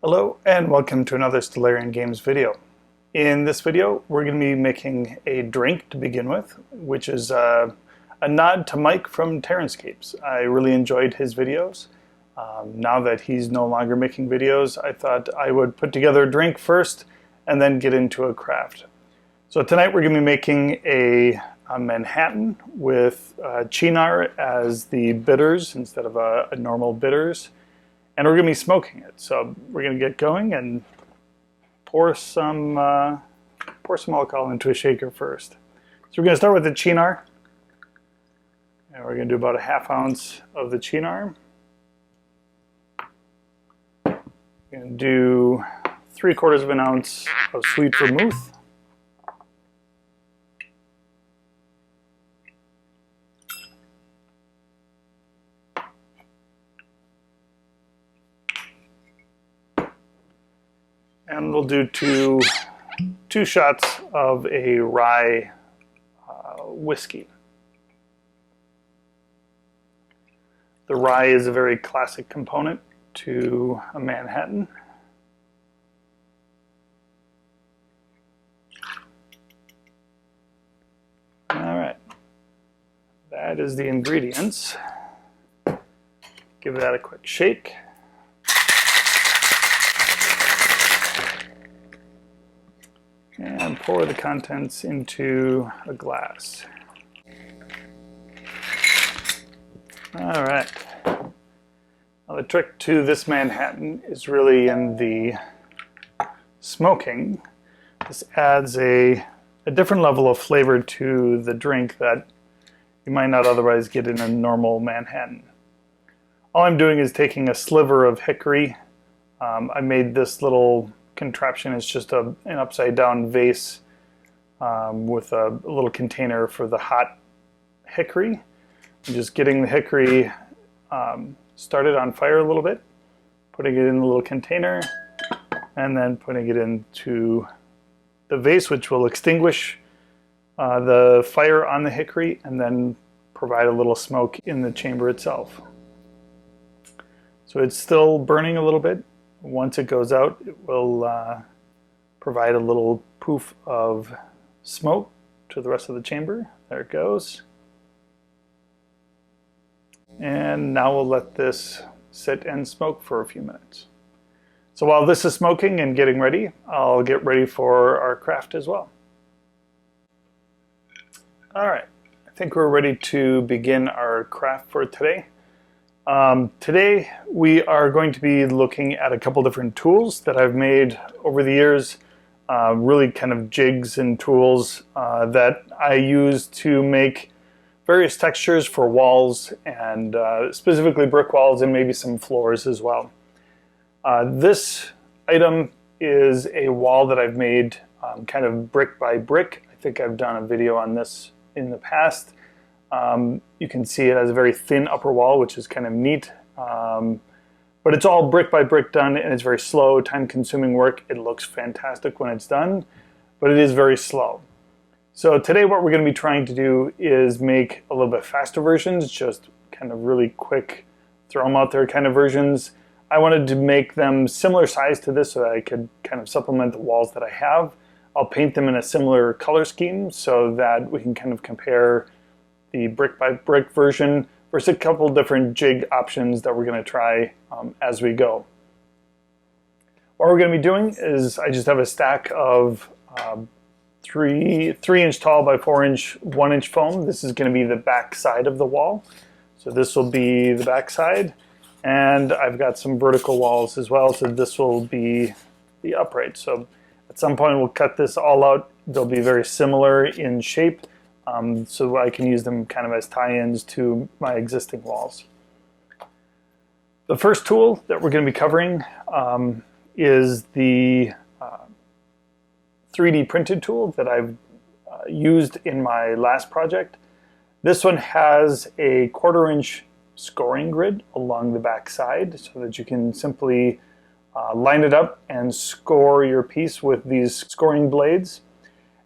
Hello and welcome to another Stellarian Games video. In this video we're going to be making a drink to begin with, which is a nod to Mike from Terranscapes. I really enjoyed his videos. Now that he's no longer making videos, I thought I would put together a drink first and then get into a craft. So tonight we're going to be making a Manhattan with Cynar as the bitters instead of a normal bitters. And we're going to be smoking it. So we're going to get going and pour some alcohol into a shaker first. So we're going to start with the Cynar. And we're going to do about a ½ ounce of the Cynar. We're going to do 3/4 of an ounce of sweet vermouth. And we'll do two shots of a rye whiskey. The rye is a very classic component to a Manhattan. All right, that is the ingredients. Give that a quick shake. And pour the contents into a glass. All right. Now the trick to this Manhattan is really in the smoking. This adds a different level of flavor to the drink that you might not otherwise get in a normal Manhattan. All I'm doing is taking a sliver of hickory. I made this little contraption. It's just an upside down vase with a little container for the hot hickory. I'm just getting the hickory started on fire a little bit, putting it in the little container, and then putting it into the vase, which will extinguish the fire on the hickory and then provide a little smoke in the chamber itself. So it's still burning a little bit. Once it goes out, it will provide a little poof of smoke to the rest of the chamber. There it goes. And now we'll let this sit and smoke for a few minutes. So while this is smoking and getting ready, I'll get ready for our craft as well. All right, I think we're ready to begin our craft for today. Today we are going to be looking at a couple different tools that I've made over the years, really kind of jigs and tools that I use to make various textures for walls and specifically brick walls and maybe some floors as well. This item is a wall that I've made kind of brick by brick. I think I've done a video on this in the past. You can see it has a very thin upper wall, which is kind of neat. But it's all brick by brick done, and it's very slow, time-consuming work. It looks fantastic when it's done, but it is very slow. So today what we're going to be trying to do is make a little bit faster versions, just kind of really quick, throw them out there kind of versions. I wanted to make them similar size to this so that I could kind of supplement the walls that I have. I'll paint them in a similar color scheme so that we can kind of compare the brick by brick version versus a couple different jig options that we're going to try as we go. What we're going to be doing is I just have a stack of 3-inch tall by 4-inch 1-inch foam. This is going to be the back side of the wall. So this will be the back side, and I've got some vertical walls as well, so this will be the upright. So at some point we'll cut this all out. They'll be very similar in shape. So I can use them kind of as tie-ins to my existing walls. The first tool that we're going to be covering is the 3D printed tool that I've used in my last project. This one has a 1/4-inch scoring grid along the back side so that you can simply line it up and score your piece with these scoring blades.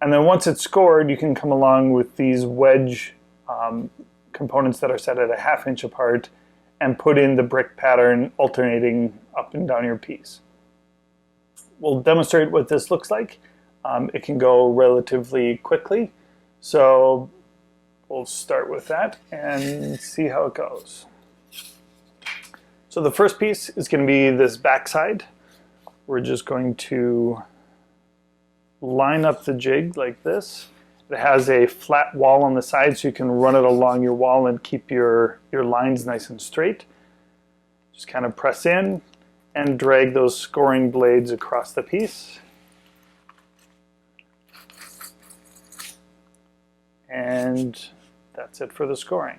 And then once it's scored, you can come along with these wedge components that are set at a 1/2 inch apart and put in the brick pattern alternating up and down your piece. we'll demonstrate what this looks like. It can go relatively quickly, so we'll start with that and see how it goes. So the first piece is going to be this backside. We're just going to line up the jig like this. It has a flat wall on the side, so you can run it along your wall and keep your lines nice and straight. Just kind of press in and drag those scoring blades across the piece. And that's it for the scoring.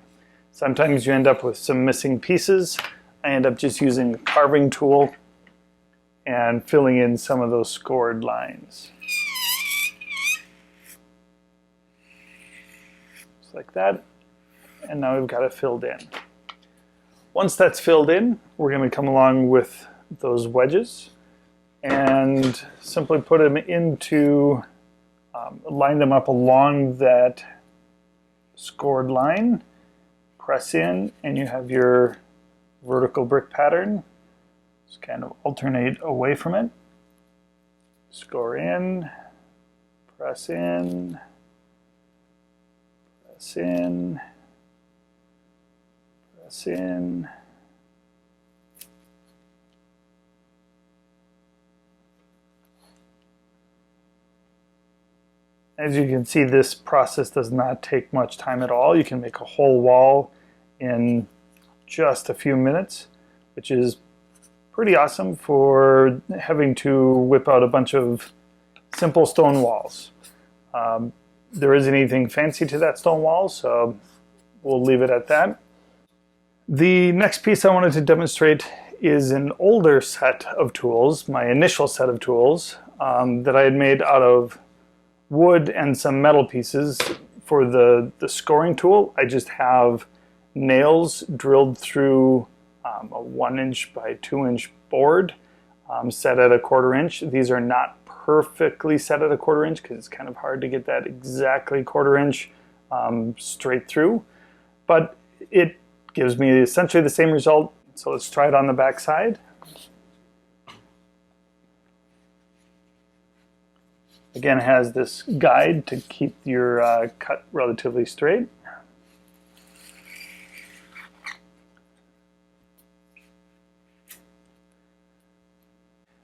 Sometimes you end up with some missing pieces. I end up just using a carving tool and filling in some of those scored lines. Just like that. And now we've got it filled in. Once that's filled in, we're going to come along with those wedges and simply put them into, line them up along that scored line, press in, and you have your vertical brick pattern. Just kind of alternate away from it. Score in, press in, press in, press in. As you can see, this process does not take much time at all. You can make a whole wall in just a few minutes, which is pretty awesome for having to whip out a bunch of simple stone walls. There isn't anything fancy to that stone wall, so we'll leave it at that. The next piece I wanted to demonstrate is an older set of tools, my initial set of tools, that I had made out of wood and some metal pieces. For the scoring tool, I just have nails drilled through a 1" by 2" board set at a 1/4 inch. These are not perfectly set at a 1/4 inch because it's kind of hard to get that exactly 1/4 inch straight through, but it gives me essentially the same result. So let's try it on the back side. Again, it has this guide to keep your cut relatively straight.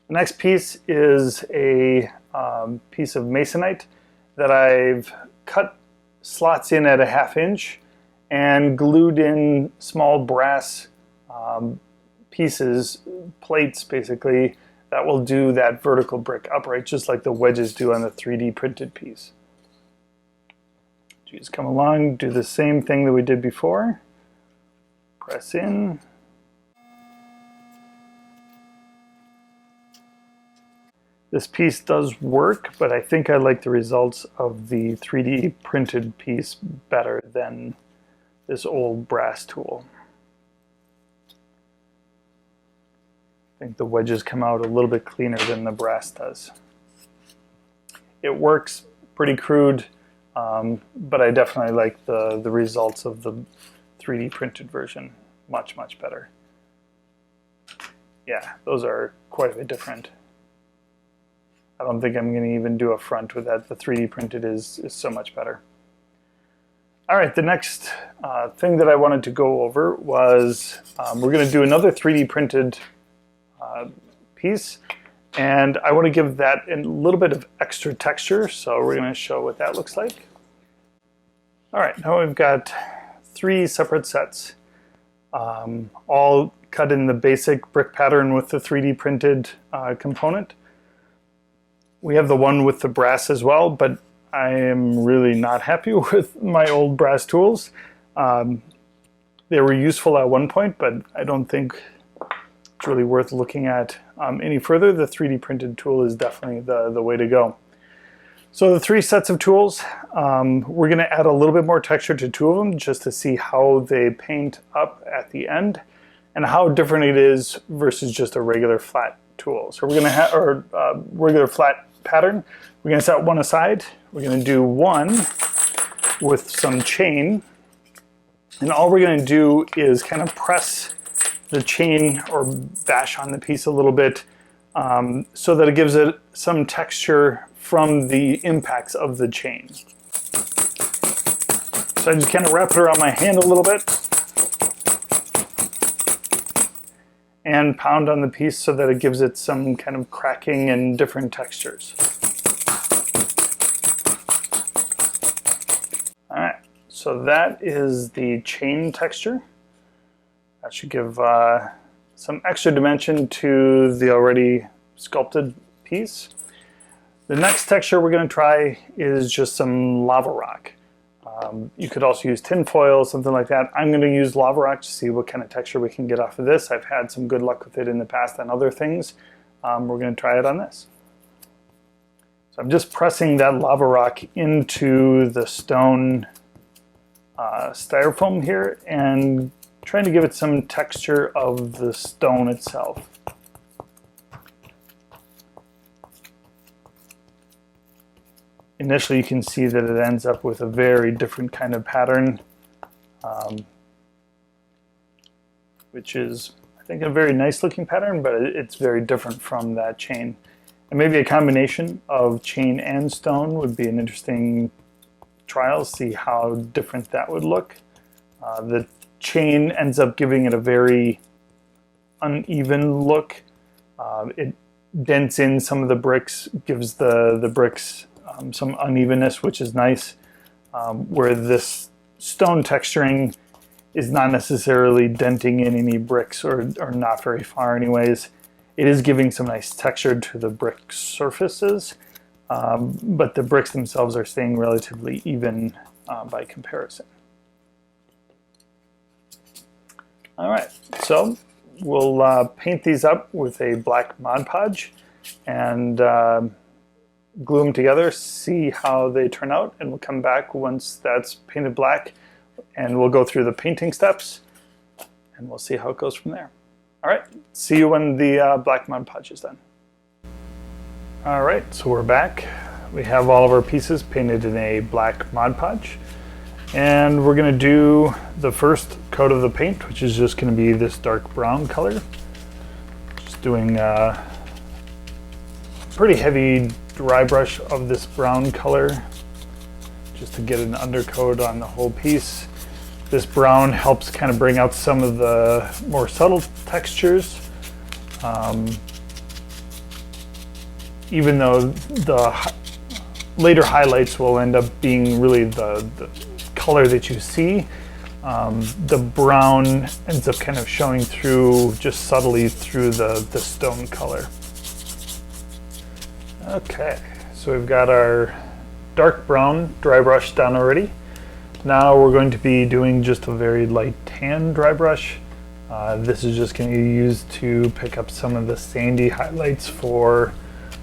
The next piece is a piece of masonite that I've cut slots in at a 1/2 inch and glued in small brass pieces, plates basically, that will do that vertical brick upright, just like the wedges do on the 3D printed piece. Just come along, do the same thing that we did before. Press in. This piece does work, but I think I like the results of the 3D printed piece better than this old brass tool. I think the wedges come out a little bit cleaner than the brass does. It works pretty crude, but I definitely like the results of the 3D printed version much, much better. Yeah, those are quite a bit different. I don't think I'm going to even do a front with that. The 3D printed is so much better. All right, the next thing that I wanted to go over was we're going to do another 3D printed piece, and I want to give that a little bit of extra texture, so we're going to show what that looks like. All right, now we've got 3 separate sets, all cut in the basic brick pattern with the 3D printed component. We have the one with the brass as well, but I am really not happy with my old brass tools. They were useful at one point, but I don't think it's really worth looking at any further. The 3D printed tool is definitely the way to go. So the 3 sets of tools, we're going to add a little bit more texture to 2 of them just to see how they paint up at the end and how different it is versus just a regular flat tool. So we're going to have our regular flat pattern. We're going to set one aside. We're going to do one with some chain, and all we're going to do is kind of press the chain or bash on the piece a little bit so that it gives it some texture from the impacts of the chain. So I just kind of wrap it around my hand a little bit and pound on the piece so that it gives it some kind of cracking and different textures. All right, so that is the chain texture. That should give some extra dimension to the already sculpted piece. The next texture we're going to try is just some lava rock. You could also use tin foil, something like that. I'm going to use lava rock to see what kind of texture we can get off of this. I've had some good luck with it in the past on other things. We're going to try it on this. So I'm just pressing that lava rock into the stone styrofoam here and trying to give it some texture of the stone itself. Initially you can see that it ends up with a very different kind of pattern, which is, I think, a very nice looking pattern, but it's very different from that chain. And maybe a combination of chain and stone would be an interesting trial, see how different that would look. The chain ends up giving it a very uneven look. It dents in some of the bricks, gives the bricks some unevenness, which is nice, where this stone texturing is not necessarily denting in any bricks or not very far anyways. It is giving some nice texture to the brick surfaces, but the bricks themselves are staying relatively even by comparison. All right, so we'll paint these up with a black Mod Podge and glue them together, see how they turn out, and we'll come back once that's painted black and we'll go through the painting steps and we'll see how it goes from there. All right, see you when the black Mod Podge is done. All right, so we're back. We have all of our pieces painted in a black Mod Podge, and we're going to do the first coat of the paint, which is just going to be this dark brown color. Just doing a pretty heavy dry brush of this brown color just to get an undercoat on the whole piece. This brown helps kind of bring out some of the more subtle textures, even though the later highlights will end up being really the color that you see. The brown ends up kind of showing through just subtly through the stone color. Okay, so we've got our dark brown dry brush done already. Now we're going to be doing just a very light tan dry brush. This is just going to be used to pick up some of the sandy highlights for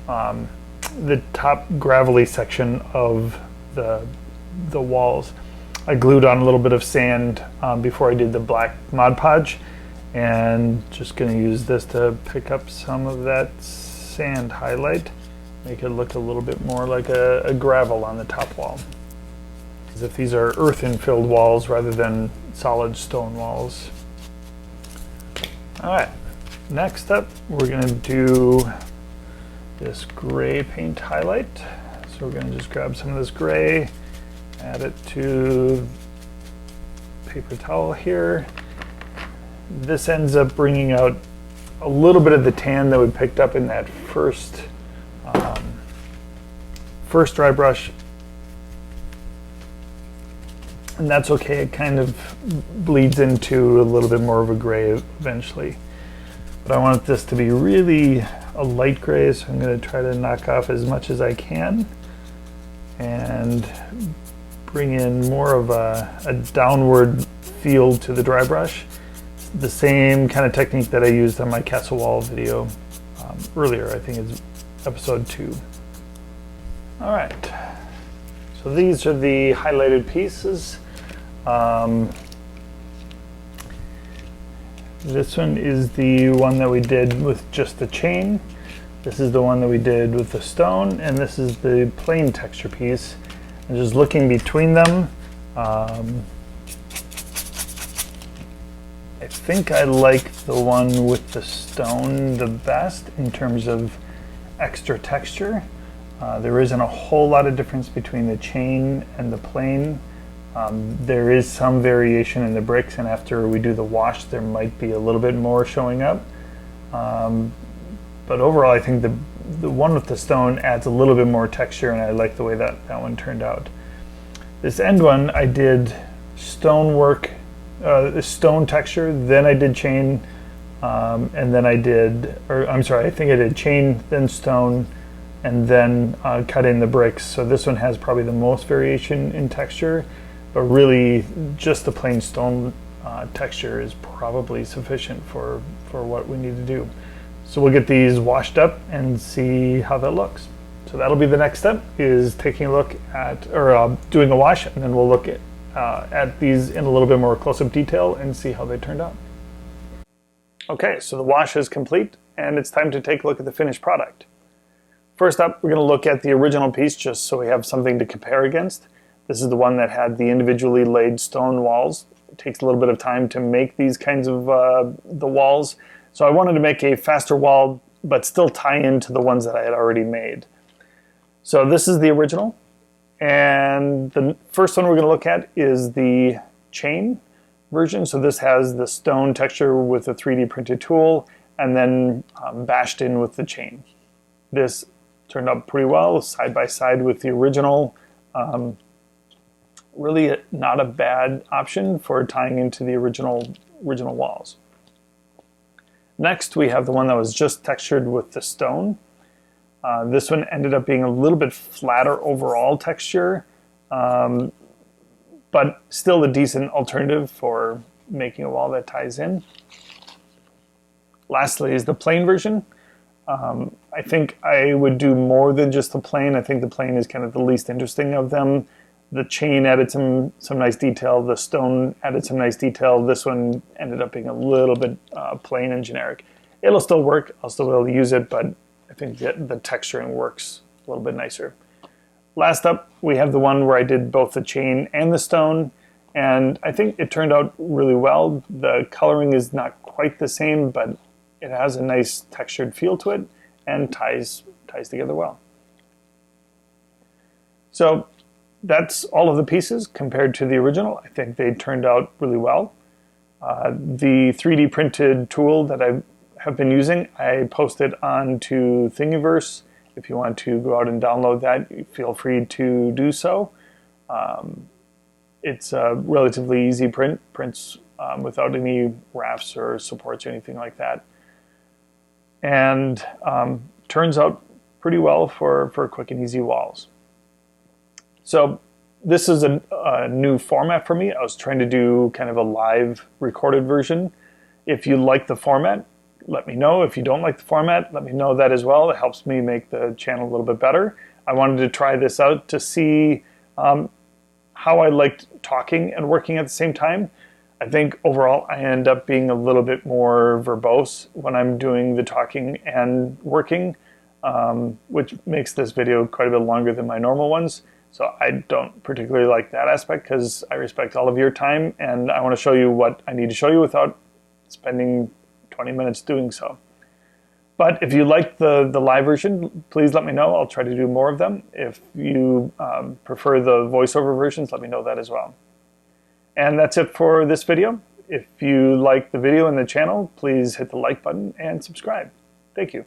the top gravelly section of the walls. I glued on a little bit of sand before I did the black Mod Podge, and just going to use this to pick up some of that sand highlight. Make it look a little bit more like a gravel on the top wall, as if these are earthen-filled walls rather than solid stone walls. All right, next up we're going to do this gray paint highlight. So we're going to just grab some of this gray, add it to paper towel here. This ends up bringing out a little bit of the tan that we picked up in that first dry brush, and that's okay. It kind of bleeds into a little bit more of a gray eventually, but I want this to be really a light gray, so I'm going to try to knock off as much as I can and bring in more of a downward feel to the dry brush. The same kind of technique that I used on my castle wall video earlier. I think it's episode 2. All right, so these are the highlighted pieces. This one is the one that we did with just the chain. This is the one that we did with the stone, and this is the plain texture piece. And just looking between them, I think I like the one with the stone the best in terms of extra texture. There isn't a whole lot of difference between the chain and the plane. There is some variation in the bricks, and after we do the wash there might be a little bit more showing up. But overall I think the one with the stone adds a little bit more texture, and I like the way that one turned out. This end one I did stonework, stone texture, then I did chain, and then I think I did chain, then stone, and then cut in the bricks. So this one has probably the most variation in texture, but really just the plain stone texture is probably sufficient for what we need to do. So we'll get these washed up and see how that looks. So that'll be the next step, is taking a look at, or doing a wash, and then we'll look at these in a little bit more close-up detail and see how they turned out. Okay, so the wash is complete, and it's time to take a look at the finished product. First up, we're going to look at the original piece just so we have something to compare against. This is the one that had the individually laid stone walls. It takes a little bit of time to make these kinds of the walls, so I wanted to make a faster wall but still tie into the ones that I had already made. So this is the original, and the first one we're going to look at is the chain version. So this has the stone texture with a 3D printed tool and then bashed in with the chain. This turned out pretty well, side by side with the original. Really not a bad option for tying into the original walls. Next we have the one that was just textured with the stone. This one ended up being a little bit flatter overall texture, but still a decent alternative for making a wall that ties in. Lastly is the plain version. I think I would do more than just the plain. I think the plain is kind of the least interesting of them. The chain added some nice detail. The stone added some nice detail. This one ended up being a little bit plain and generic. It'll still work. I'll still be able to use it, but I think the texturing works a little bit nicer. Last up, we have the one where I did both the chain and the stone, and I think it turned out really well. The coloring is not quite the same, but it has a nice textured feel to it and ties together well. So that's all of the pieces compared to the original. I think they turned out really well. The 3D printed tool that I have been using, I posted onto Thingiverse. If you want to go out and download that, feel free to do so. It's a relatively easy prints without any rafts or supports or anything like that. And turns out pretty well for quick and easy walls. So this is a new format for me. I was trying to do kind of a live recorded version. If you like the format, let me know. If you don't like the format, let me know that as well. It helps me make the channel a little bit better. I wanted to try this out to see how I liked talking and working at the same time. I think overall I end up being a little bit more verbose when I'm doing the talking and working, which makes this video quite a bit longer than my normal ones. So I don't particularly like that aspect because I respect all of your time and I want to show you what I need to show you without spending 20 minutes doing so. But if you like the live version, please let me know. I'll try to do more of them. If you prefer the voiceover versions, let me know that as well. And that's it for this video. If you like the video and the channel, please hit the like button and subscribe. Thank you.